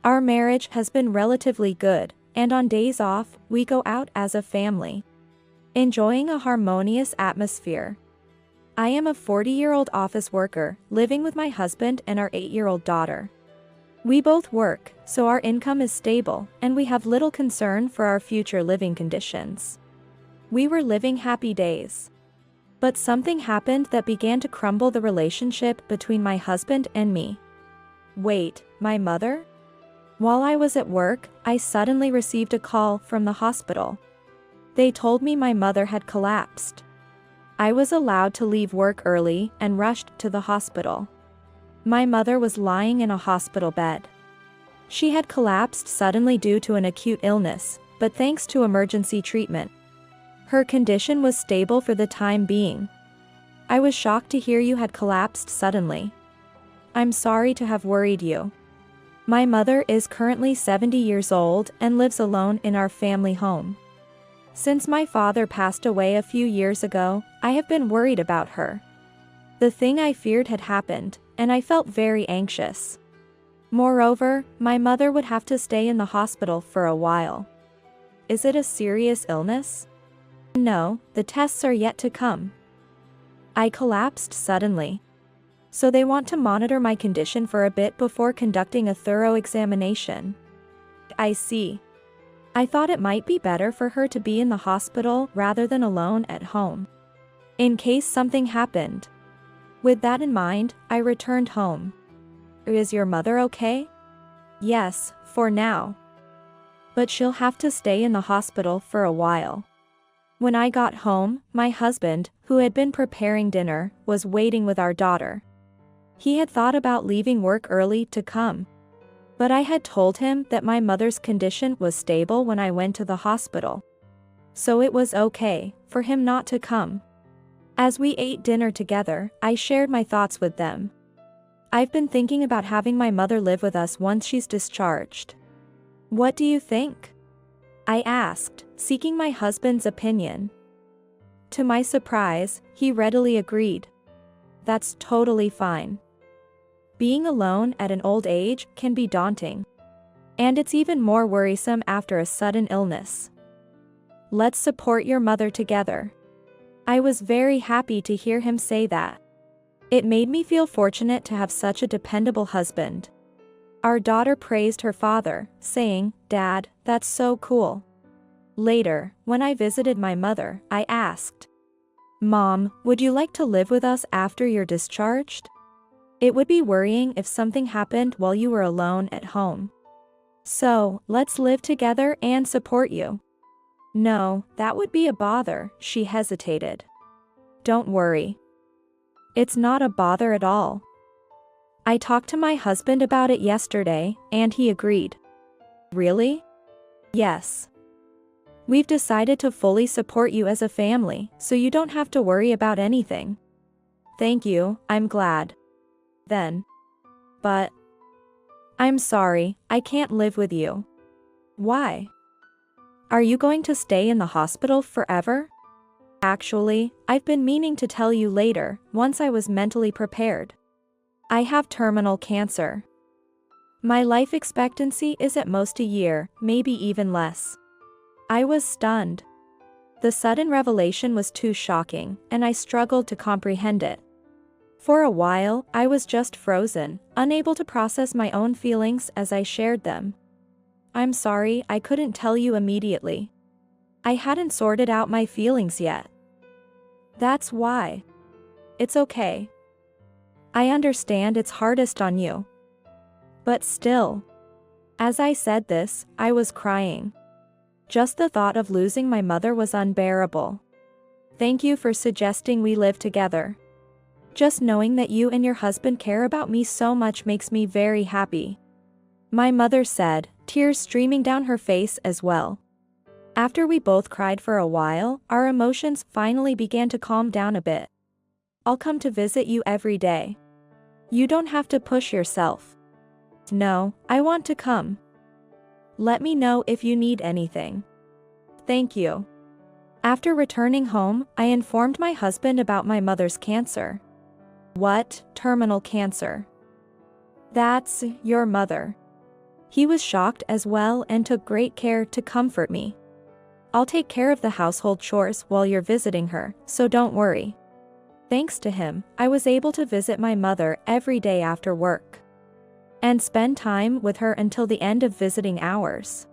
Our marriage has been relatively good, and on days off, we go out as a family, enjoying a harmonious atmosphere. I am a 40-year-old office worker, living with my husband and our 8-year-old daughter. We both work, so our income is stable, and we have little concern for our future living conditions. We were living happy days. But something happened that began to crumble the relationship between my husband and me. Wait, my mother? While I was at work, I suddenly received a call from the hospital. They told me my mother had collapsed. I was allowed to leave work early and rushed to the hospital. My mother was lying in a hospital bed. She had collapsed suddenly due to an acute illness, but thanks to emergency treatment, her condition was stable for the time being. I was shocked to hear you had collapsed suddenly. I'm sorry to have worried you. My mother is currently 70 years old and lives alone in our family home. Since my father passed away a few years ago, I have been worried about her. The thing I feared had happened, and I felt very anxious. Moreover, my mother would have to stay in the hospital for a while. Is it a serious illness? No, the tests are yet to come. I collapsed suddenly. So they want to monitor my condition for a bit before conducting a thorough examination. I see. I thought it might be better for her to be in the hospital rather than alone at home, in case something happened. With that in mind, I returned home. Is your mother okay? Yes, for now. But she'll have to stay in the hospital for a while. When I got home, my husband, who had been preparing dinner, was waiting with our daughter. He had thought about leaving work early to come. But I had told him that my mother's condition was stable when I went to the hospital. So it was okay for him not to come. As we ate dinner together, I shared my thoughts with them. I've been thinking about having my mother live with us once she's discharged. What do you think? I asked, seeking my husband's opinion. To my surprise, he readily agreed. That's totally fine. Being alone at an old age can be daunting. And it's even more worrisome after a sudden illness. Let's support your mother together. I was very happy to hear him say that. It made me feel fortunate to have such a dependable husband. Our daughter praised her father, saying, "Dad, that's so cool." Later, when I visited my mother, I asked, "Mom, would you like to live with us after you're discharged? It would be worrying if something happened while you were alone at home. So, let's live together and support you." No, that would be a bother, she hesitated. Don't worry. It's not a bother at all. I talked to my husband about it yesterday, and he agreed. Really? Yes. We've decided to fully support you as a family, so you don't have to worry about anything. Thank you, I'm glad. Then. But. I'm sorry, I can't live with you. Why? Are you going to stay in the hospital forever? Actually, I've been meaning to tell you later, once I was mentally prepared. I have terminal cancer. My life expectancy is at most a year, maybe even less. I was stunned. The sudden revelation was too shocking, and I struggled to comprehend it. For a while, I was just frozen, unable to process my own feelings as I shared them. I'm sorry I couldn't tell you immediately. I hadn't sorted out my feelings yet. That's why. It's okay. I understand it's hardest on you. But still. As I said this, I was crying. Just the thought of losing my mother was unbearable. Thank you for suggesting we live together. Just knowing that you and your husband care about me so much makes me very happy. My mother said, tears streaming down her face as well. After we both cried for a while, our emotions finally began to calm down a bit. I'll come to visit you every day. You don't have to push yourself. No, I want to come. Let me know if you need anything. Thank you. After returning home, I informed my husband about my mother's cancer. What? Terminal cancer? That's your mother. He was shocked as well and took great care to comfort me. "I'll take care of the household chores while you're visiting her, so don't worry." Thanks to him, I was able to visit my mother every day after work and spend time with her until the end of visiting hours.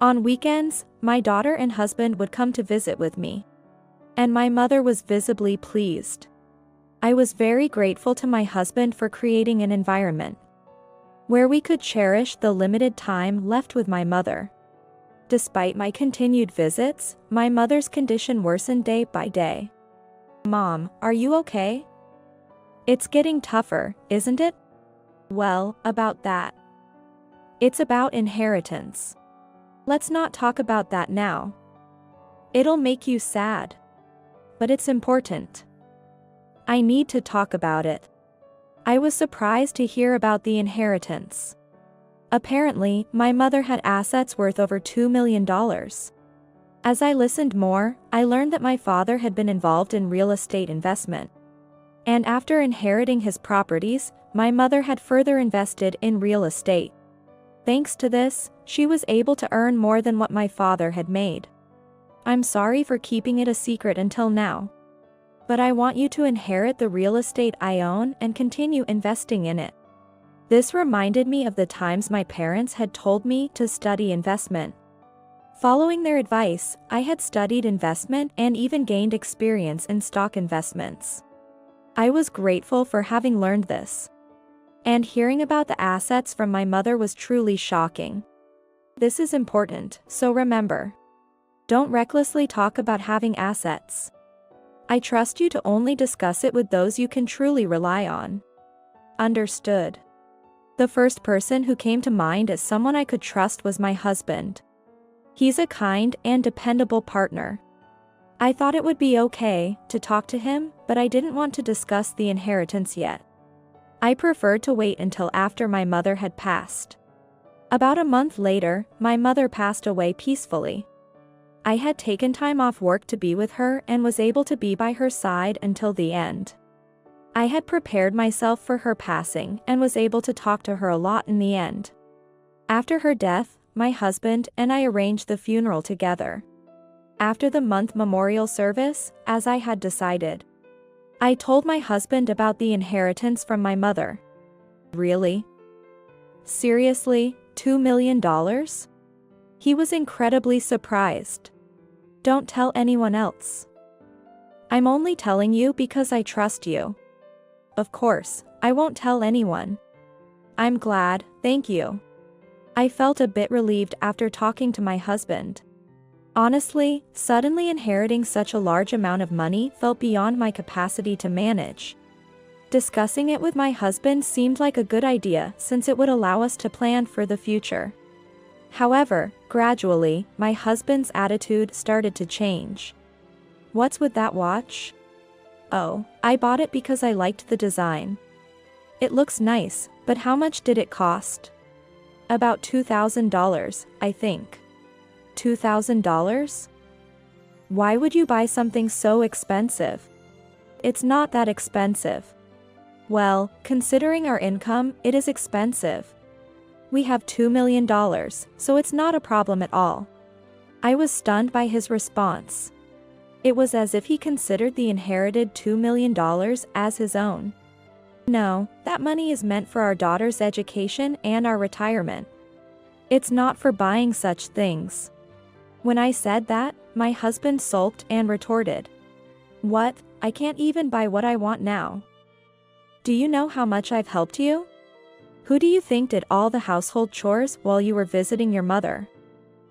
On weekends, my daughter and husband would come to visit with me, and my mother was visibly pleased. I was very grateful to my husband for creating an environment where we could cherish the limited time left with my mother. Despite my continued visits, my mother's condition worsened day by day. "Mom, are you okay? It's getting tougher, isn't it?" "Well, about that. It's about inheritance. Let's not talk about that now. It'll make you sad. But it's important. I need to talk about it." I was surprised to hear about the inheritance. Apparently, my mother had assets worth over $2 million. As I listened more, I learned that my father had been involved in real estate investment. And after inheriting his properties, my mother had further invested in real estate. Thanks to this, she was able to earn more than what my father had made. I'm sorry for keeping it a secret until now. But I want you to inherit the real estate I own and continue investing in it. This reminded me of the times my parents had told me to study investment. Following their advice, I had studied investment and even gained experience in stock investments. I was grateful for having learned this. And hearing about the assets from my mother was truly shocking. This is important, so remember. Don't recklessly talk about having assets. I trust you to only discuss it with those you can truly rely on. Understood. The first person who came to mind as someone I could trust was my husband. He's a kind and dependable partner. I thought it would be okay to talk to him, but I didn't want to discuss the inheritance yet. I preferred to wait until after my mother had passed. About a month later, my mother passed away peacefully. I had taken time off work to be with her and was able to be by her side until the end. I had prepared myself for her passing and was able to talk to her a lot in the end. After her death, my husband and I arranged the funeral together. After the month memorial service, as I had decided, I told my husband about the inheritance from my mother. "Really? Seriously, $2 million? He was incredibly surprised. "Don't tell anyone else. I'm only telling you because I trust you." "Of course, I won't tell anyone." "I'm glad, thank you." I felt a bit relieved after talking to my husband. Honestly, suddenly inheriting such a large amount of money felt beyond my capacity to manage. Discussing it with my husband seemed like a good idea since it would allow us to plan for the future. However, gradually, my husband's attitude started to change. "What's with that watch?" "Oh, I bought it because I liked the design. It looks nice, but how much did it cost?" "About $2,000, I think." $2,000? Why would you buy something so expensive? "It's not that expensive." "Well, considering our income, it is expensive. We have $2 million, so it's not a problem at all." I was stunned by his response. It was as if he considered the inherited $2 million as his own. "No, that money is meant for our daughter's education and our retirement. It's not for buying such things." When I said that, my husband sulked and retorted, "What? I can't even buy what I want now. Do you know how much I've helped you? Who do you think did all the household chores while you were visiting your mother?"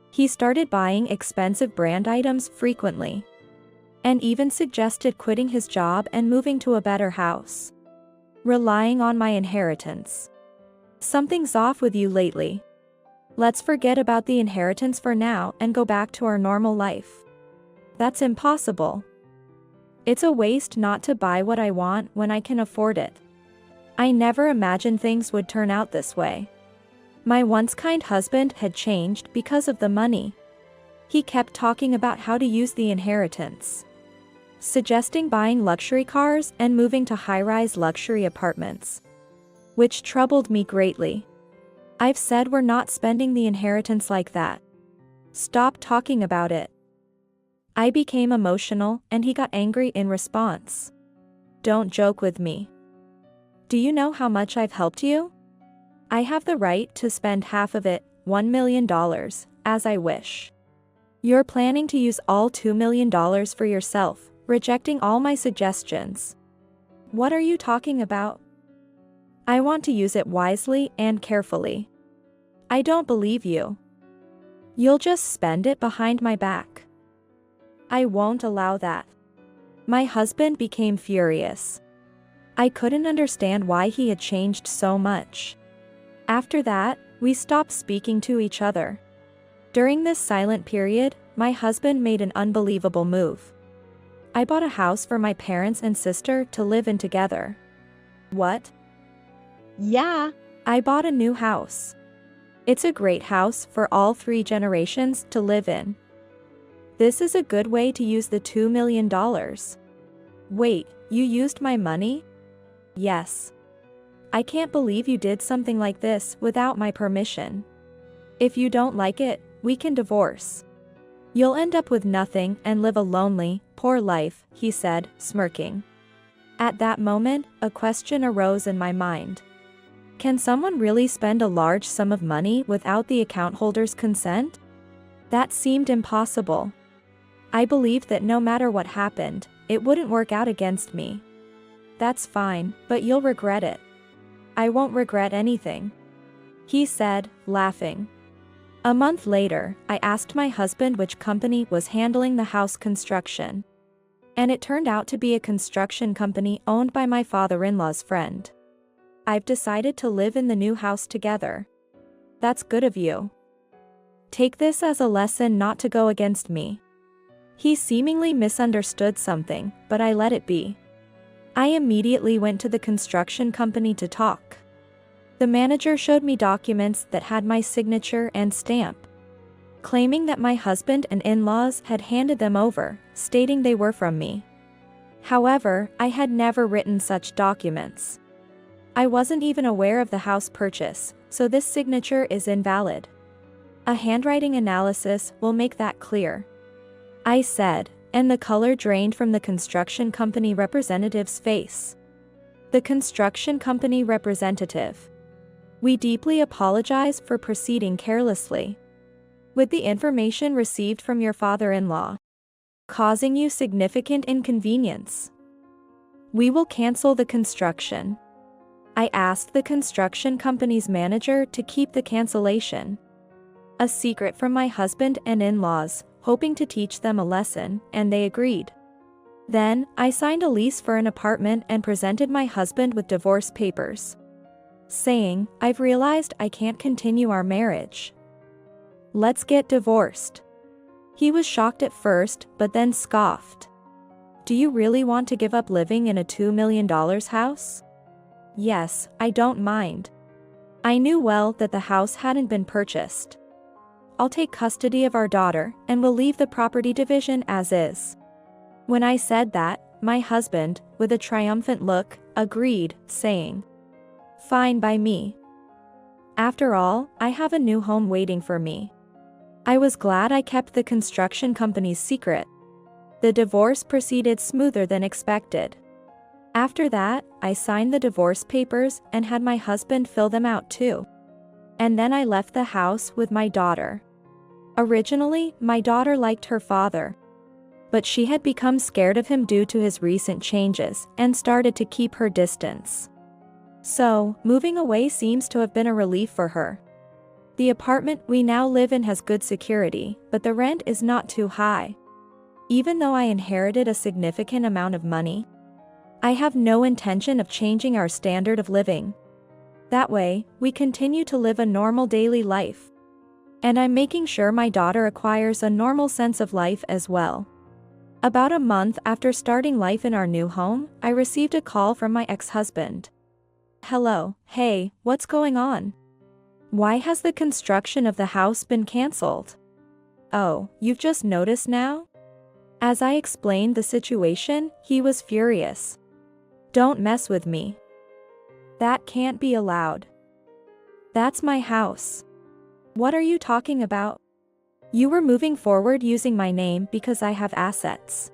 He started buying expensive brand items frequently, and even suggested quitting his job and moving to a better house, relying on my inheritance. "Something's off with you lately. Let's forget about the inheritance for now and go back to our normal life." "That's impossible. It's a waste not to buy what I want when I can afford it." I never imagined things would turn out this way. My once kind husband had changed because of the money. He kept talking about how to use the inheritance, suggesting buying luxury cars and moving to high-rise luxury apartments, which troubled me greatly. I've said we're not spending the inheritance like that. Stop talking about it. I became emotional, and he got angry in response. Don't joke with me. Do you know how much I've helped you? I have the right to spend half of it, $1 million, as I wish. You're planning to use all $2 million for yourself, rejecting all my suggestions. What are you talking about? I want to use it wisely and carefully. I don't believe you. You'll just spend it behind my back. I won't allow that. My husband became furious. I couldn't understand why he had changed so much. After that, we stopped speaking to each other. During this silent period, my husband made an unbelievable move. I bought a house for my parents and sister to live in together. What? Yeah, I bought a new house. It's a great house for all 3 generations to live in. This is a good way to use the $2 million. Wait, you used my money? Yes. I can't believe you did something like this without my permission. If you don't like it, we can divorce. You'll end up with nothing and live a lonely, poor life, he said, smirking. At that moment, a question arose in my mind. Can someone really spend a large sum of money without the account holder's consent? That seemed impossible. I believed that no matter what happened, it wouldn't work out against me. That's fine, but you'll regret it. I won't regret anything, he said, laughing. A month later, I asked my husband which company was handling the house construction. And it turned out to be a construction company owned by my father-in-law's friend. I've decided to live in the new house together. That's good of you. Take this as a lesson not to go against me. He seemingly misunderstood something, but I let it be. I immediately went to the construction company to talk. The manager showed me documents that had my signature and stamp, claiming that my husband and in-laws had handed them over, stating they were from me. However, I had never written such documents. I wasn't even aware of the house purchase, so this signature is invalid. A handwriting analysis will make that clear, I said, and the color drained from the construction company representative's face. The construction company representative. We deeply apologize for proceeding carelessly with the information received from your father-in-law, causing you significant inconvenience. We will cancel the construction. I asked the construction company's manager to keep the cancellation a secret from my husband and in-laws, hoping to teach them a lesson, and they agreed. Then, I signed a lease for an apartment and presented my husband with divorce papers, saying, I've realized I can't continue our marriage. Let's get divorced. He was shocked at first, but then scoffed. Do you really want to give up living in a $2 million house? Yes, I don't mind. I knew well that the house hadn't been purchased. I'll take custody of our daughter, and we'll leave the property division as is. When I said that, my husband, with a triumphant look, agreed, saying, Fine by me. After all, I have a new home waiting for me. I was glad I kept the construction company's secret. The divorce proceeded smoother than expected. After that, I signed the divorce papers and had my husband fill them out too. And then I left the house with my daughter. Originally, my daughter liked her father, but she had become scared of him due to his recent changes and started to keep her distance. So, moving away seems to have been a relief for her. The apartment we now live in has good security, but the rent is not too high. Even though I inherited a significant amount of money, I have no intention of changing our standard of living. That way, we continue to live a normal daily life. And I'm making sure my daughter acquires a normal sense of life as well. About a month after starting life in our new home, I received a call from my ex-husband. Hello, hey, what's going on? Why has the construction of the house been cancelled? Oh, you've just noticed now? As I explained the situation, he was furious. Don't mess with me. That can't be allowed. That's my house. What are you talking about? You were moving forward using my name because I have assets.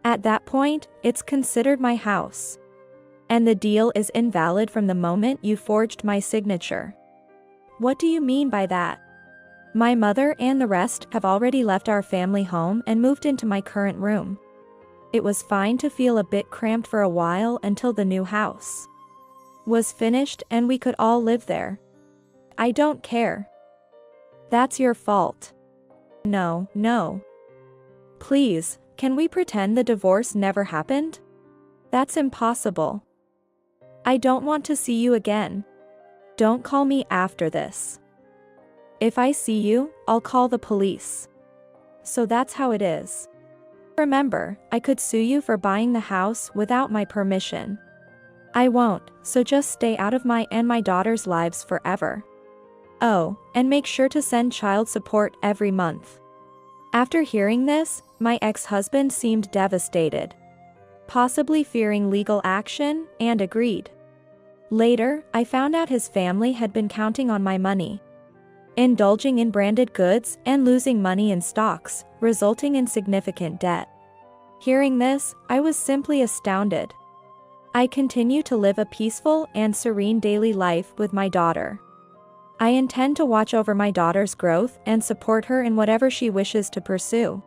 At that point, it's considered my house. And the deal is invalid from the moment you forged my signature. What do you mean by that? My mother and the rest have already left our family home and moved into my current room. It was fine to feel a bit cramped for a while until the new house was finished and we could all live there. I don't care. That's your fault. No, no. Please, can we pretend the divorce never happened? That's impossible. I don't want to see you again. Don't call me after this. If I see you, I'll call the police. So that's how it is. Remember, I could sue you for buying the house without my permission. I won't, so just stay out of my and my daughter's lives forever. Oh, and make sure to send child support every month. After hearing this, my ex-husband seemed devastated, possibly fearing legal action, and agreed. Later, I found out his family had been counting on my money, indulging in branded goods and losing money in stocks, resulting in significant debt. Hearing this, I was simply astounded. I continue to live a peaceful and serene daily life with my daughter. I intend to watch over my daughter's growth and support her in whatever she wishes to pursue,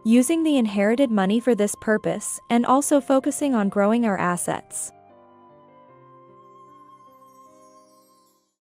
using the inherited money for this purpose and also focusing on growing our assets.